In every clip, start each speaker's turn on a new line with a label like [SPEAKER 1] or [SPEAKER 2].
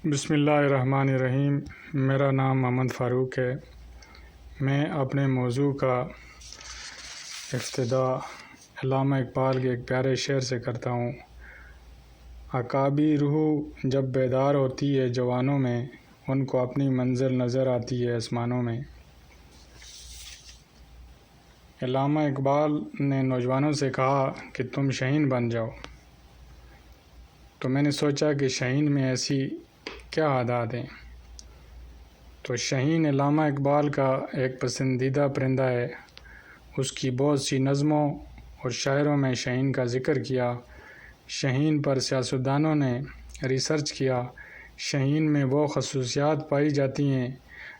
[SPEAKER 1] بسم اللہ الرحمن الرحیم۔ میرا نام محمد فاروق ہے۔ میں اپنے موضوع کا ابتدا علامہ اقبال کے ایک پیارے شعر سے کرتا ہوں۔ عقابی روح جب بیدار ہوتی ہے جوانوں میں، ان کو اپنی منزل نظر آتی ہے آسمانوں میں۔ علامہ اقبال نے نوجوانوں سے کہا کہ تم شہین بن جاؤ، تو میں نے سوچا کہ شہین میں ایسی کیا عادات ہیں؟ تو شہین علامہ اقبال کا ایک پسندیدہ پرندہ ہے۔ اس کی بہت سی نظموں اور شاعروں میں شہین کا ذکر کیا۔ شہین پر سیاستدانوں نے ریسرچ کیا۔ شہین میں وہ خصوصیات پائی جاتی ہیں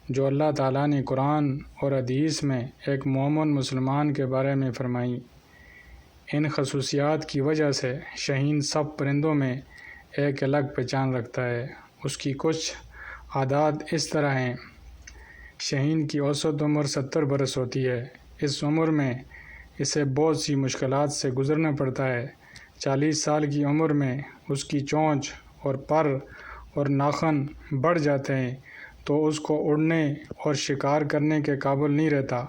[SPEAKER 1] جو اللہ تعالیٰ نے قرآن اور حدیث میں ایک مومن مسلمان کے بارے میں فرمائیں۔ ان خصوصیات کی وجہ سے شہین سب پرندوں میں ایک الگ پہچان رکھتا ہے۔ اس کی کچھ عادات اس طرح ہیں۔ شہین کی اوسط عمر 70 برس ہوتی ہے۔ اس عمر میں اسے بہت سی مشکلات سے گزرنا پڑتا ہے۔ 40 سال کی عمر میں اس کی چونچ اور پر اور ناخن بڑھ جاتے ہیں تو اس کو اڑنے اور شکار کرنے کے قابل نہیں رہتا۔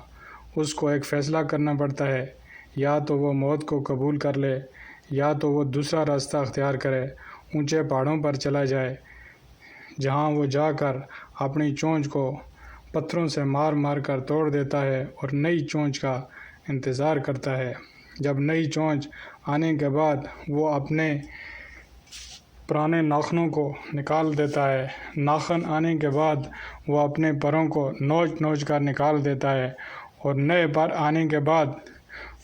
[SPEAKER 1] اس کو ایک فیصلہ کرنا پڑتا ہے، یا تو وہ موت کو قبول کر لے یا تو وہ دوسرا راستہ اختیار کرے، اونچے پہاڑوں پر چلا جائے، جہاں وہ جا کر اپنی چونچ کو پتھروں سے مار مار کر توڑ دیتا ہے اور نئی چونچ کا انتظار کرتا ہے۔ جب نئی چونچ آنے کے بعد وہ اپنے پرانے ناخنوں کو نکال دیتا ہے۔ ناخن آنے کے بعد وہ اپنے پروں کو نوچ نوچ کر نکال دیتا ہے اور نئے پر آنے کے بعد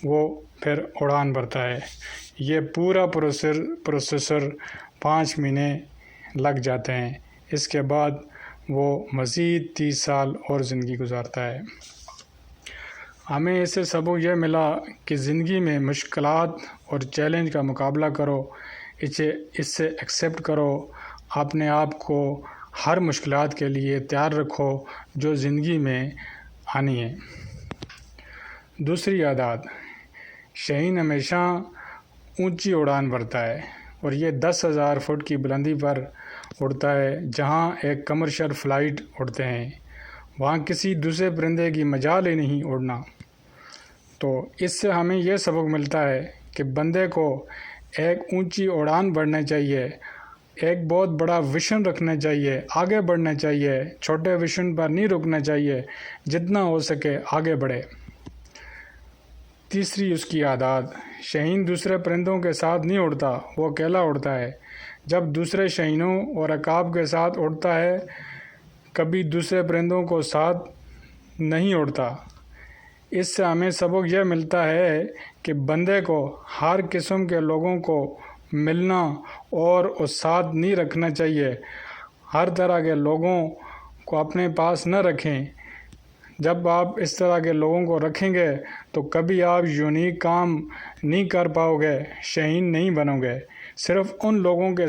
[SPEAKER 1] وہ پھر اڑان بھرتا ہے۔ یہ پورا پروسیسر 5 مہینے لگ جاتے ہیں۔ اس کے بعد وہ مزید 30 سال اور زندگی گزارتا ہے۔ ہمیں اس سے سبق یہ ملا کہ زندگی میں مشکلات اور چیلنج کا مقابلہ کرو، اس سے ایکسیپٹ کرو، اپنے آپ کو ہر مشکلات کے لیے تیار رکھو جو زندگی میں آنی ہے۔ دوسری عادات، شہین ہمیشہ اونچی اڑان بھرتا ہے اور یہ 10,000 فٹ کی بلندی پر اڑتا ہے۔ جہاں ایک کمرشل فلائٹ اڑتے ہیں وہاں کسی دوسرے پرندے کی مجال ہی نہیں اڑنا۔ تو اس سے ہمیں یہ سبق ملتا ہے کہ بندے کو ایک اونچی اڑان بڑھنا چاہیے، ایک بہت بڑا ویژن رکھنا چاہیے، آگے بڑھنا چاہیے، چھوٹے ویژن پر نہیں رکنا چاہیے، جتنا ہو سکے آگے بڑھے۔ تیسری اس کی عادات، شہین دوسرے پرندوں کے ساتھ نہیں اڑتا، وہ اکیلا اڑتا ہے۔ جب دوسرے شہینوں اور عقاب کے ساتھ اڑتا ہے کبھی دوسرے پرندوں کو ساتھ نہیں اڑتا۔ اس سے ہمیں سبق یہ ملتا ہے کہ بندے کو ہر قسم کے لوگوں کو ملنا اور ساتھ نہیں رکھنا چاہیے۔ ہر طرح کے لوگوں کو اپنے پاس نہ رکھیں۔ جب آپ اس طرح کے لوگوں کو رکھیں گے تو کبھی آپ یونیک کام نہیں کر پاؤ گے، شہین نہیں بنو گے۔ صرف ان لوگوں کے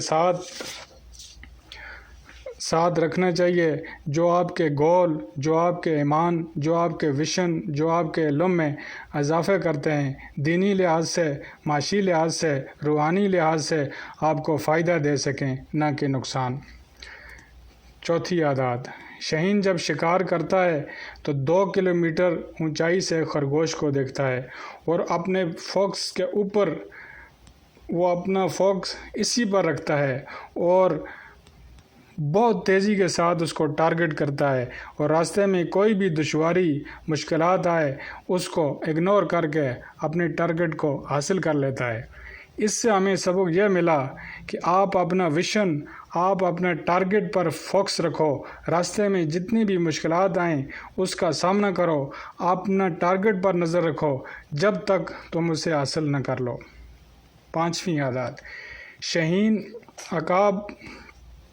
[SPEAKER 1] ساتھ رکھنا چاہیے جو آپ کے گول، جو آپ کے ایمان، جو آپ کے ویژن، جو آپ کے علم میں اضافہ کرتے ہیں، دینی لحاظ سے، معاشی لحاظ سے، روحانی لحاظ سے آپ کو فائدہ دے سکیں، نہ کہ نقصان۔ چوتھی عادات، شہین جب شکار کرتا ہے تو 2 کلومیٹر اونچائی سے خرگوش کو دیکھتا ہے اور اپنے فوکس کے اوپر وہ اپنا فوکس اسی پر رکھتا ہے اور بہت تیزی کے ساتھ اس کو ٹارگٹ کرتا ہے اور راستے میں کوئی بھی دشواری، مشکلات آئے اس کو اگنور کر کے اپنے ٹارگٹ کو حاصل کر لیتا ہے۔ اس سے ہمیں سبق یہ ملا کہ آپ اپنا ویژن، آپ اپنا ٹارگٹ پر فوکس رکھو، راستے میں جتنی بھی مشکلات آئیں اس کا سامنا کرو، اپنا ٹارگٹ پر نظر رکھو جب تک تم اسے حاصل نہ کر لو۔ پانچویں عادت، شہین عقاب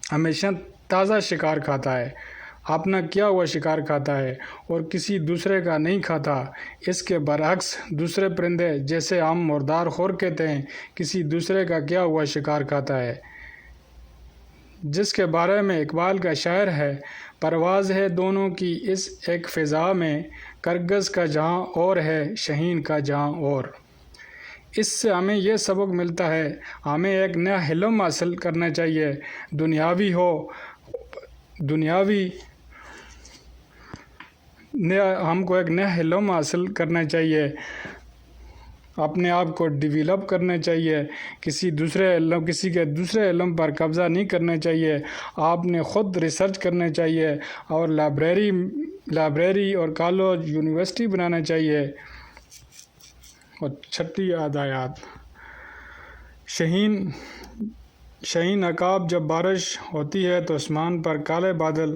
[SPEAKER 1] ہمیشہ تازہ شکار کھاتا ہے، اپنا کیا ہوا شکار کھاتا ہے اور کسی دوسرے کا نہیں کھاتا۔ اس کے برعکس دوسرے پرندے جیسے ہم مردار خور کہتے ہیں، کسی دوسرے کا کیا ہوا شکار کھاتا ہے، جس کے بارے میں اقبال کا شعر ہے: پرواز ہے دونوں کی اس ایک فضا میں، کرگس کا جہاں اور ہے شہین کا جہاں اور۔ اس سے ہمیں یہ سبق ملتا ہے، ہمیں ایک نیا علم حاصل کرنا چاہیے، دنیاوی ہو دنیاوی ہم کو ایک نیا علم حاصل کرنا چاہیے، اپنے آپ کو ڈیولپ کرنا چاہیے، کسی کے دوسرے علم پر قبضہ نہیں کرنا چاہیے، آپ نے خود ریسرچ کرنا چاہیے اور لائبریری اور کالج یونیورسٹی بنانا چاہیے۔ اور چھٹی ہدایات، شہین عقاب، جب بارش ہوتی ہے تو آسمان پر کالے بادل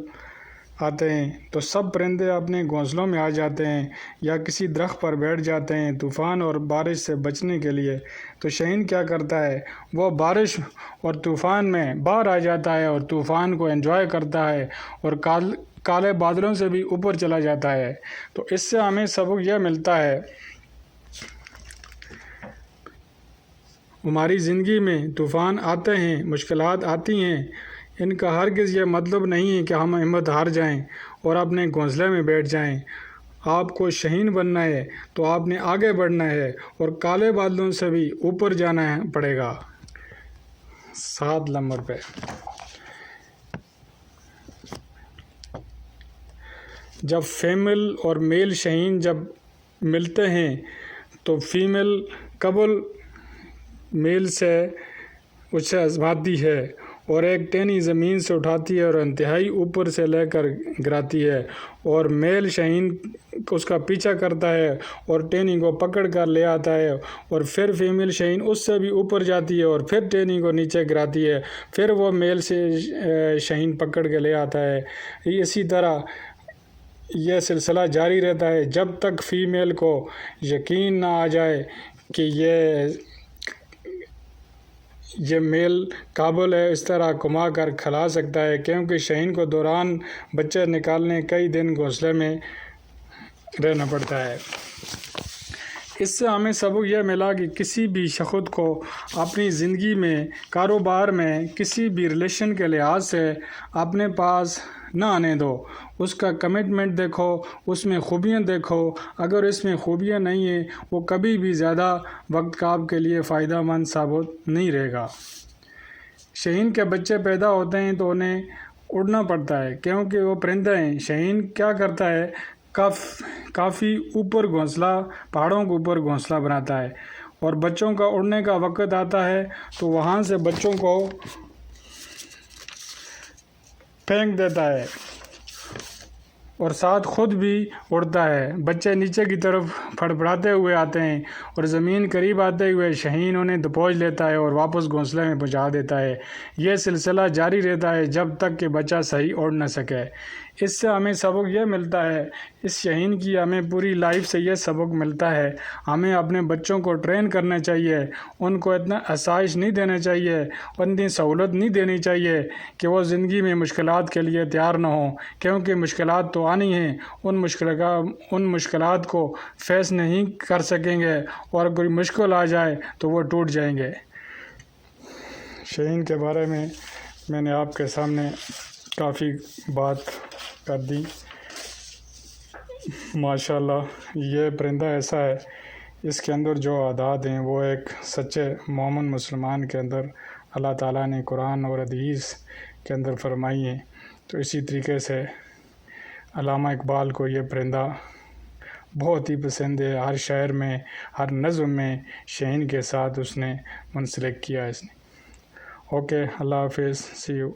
[SPEAKER 1] آتے ہیں تو سب پرندے اپنے گھونسلوں میں آ جاتے ہیں یا کسی درخت پر بیٹھ جاتے ہیں طوفان اور بارش سے بچنے کے لیے۔ تو شہین کیا کرتا ہے، وہ بارش اور طوفان میں باہر آ جاتا ہے اور طوفان کو انجوائے کرتا ہے اور کالے بادلوں سے بھی اوپر چلا جاتا ہے۔ تو اس سے ہمیں سبق یہ ملتا ہے، ہماری زندگی میں طوفان آتے ہیں، مشکلات آتی ہیں، ان کا ہرگز یہ مطلب نہیں ہے کہ ہم ہمت ہار جائیں اور اپنے گھونسلے میں بیٹھ جائیں۔ آپ کو شہین بننا ہے تو آپ نے آگے بڑھنا ہے اور کالے بادلوں سے بھی اوپر جانا پڑے گا۔ 7 نمبر پہ، جب فیمیل اور میل شہین جب ملتے ہیں تو فیمیل قبل میل سے اسے آزماتی ہے اور ایک ٹہنی زمین سے اٹھاتی ہے اور انتہائی اوپر سے لے کر گراتی ہے، اور میل شہین اس کا پیچھا کرتا ہے اور ٹہنی کو پکڑ کر لے آتا ہے، اور پھر فیمیل شہین اس سے بھی اوپر جاتی ہے اور پھر ٹہنی کو نیچے گراتی ہے، پھر وہ میل سے شہین پکڑ کے لے آتا ہے۔ اسی طرح یہ سلسلہ جاری رہتا ہے جب تک فیمیل کو یقین نہ آ جائے کہ یہ میل قابل ہے اس طرح کما کر کھلا سکتا ہے، کیونکہ شہین کو دوران بچے نکالنے کئی دن گھونسلے میں رہنا پڑتا ہے۔ اس سے ہمیں سبق یہ ملا کہ کسی بھی شخص کو اپنی زندگی میں، کاروبار میں، کسی بھی ریلیشن کے لحاظ سے اپنے پاس نہ آنے دو، اس کا کمٹمنٹ دیکھو، اس میں خوبیاں دیکھو، اگر اس میں خوبیاں نہیں ہیں وہ کبھی بھی زیادہ وقت آپ کے لیے فائدہ مند ثابت نہیں رہے گا۔ شہین کے بچے پیدا ہوتے ہیں تو انہیں اڑنا پڑتا ہے کیونکہ وہ پرندے ہیں۔ شہین کیا کرتا ہے، کافی اوپر گھونسلہ، پہاڑوں کے اوپر گھونسلہ بناتا ہے، اور بچوں کا اڑنے کا وقت آتا ہے تو وہاں سے بچوں کو پھینک دیتا ہے اور ساتھ خود بھی اڑتا ہے۔ بچے نیچے کی طرف پھڑپڑاتے ہوئے آتے ہیں اور زمین قریب آتے ہوئے شہین انہیں دبوچ لیتا ہے اور واپس گھونسلے میں پہنچا دیتا ہے۔ یہ سلسلہ جاری رہتا ہے جب تک کہ بچہ صحیح اڑ نہ سکے۔ اس سے ہمیں سبق یہ ملتا ہے، اس شہین کی ہمیں پوری لائف سے یہ سبق ملتا ہے، ہمیں اپنے بچوں کو ٹرین کرنا چاہیے، ان کو اتنا آسائش نہیں دینا چاہیے، اتنی سہولت نہیں دینی چاہیے کہ وہ زندگی میں مشکلات کے لیے تیار نہ ہوں، کیونکہ مشکلات تو آنی ہیں، ان مشکلات کو فیس نہیں کر سکیں گے اور کوئی مشکل آ جائے تو وہ ٹوٹ جائیں گے۔ شہین کے بارے میں نے آپ کے سامنے کافی بات کر دی۔ ماشاءاللہ یہ پرندہ ایسا ہے، اس کے اندر جو عادات ہیں وہ ایک سچے مومن مسلمان کے اندر اللہ تعالیٰ نے قرآن اور حدیث کے اندر فرمائی ہیں۔ تو اسی طریقے سے علامہ اقبال کو یہ پرندہ بہت ہی پسند ہے، ہر شعر میں، ہر نظم میں شہین کے ساتھ اس نے منسلک کیا اس نے۔ اوکے، اللہ حافظ، سی یو۔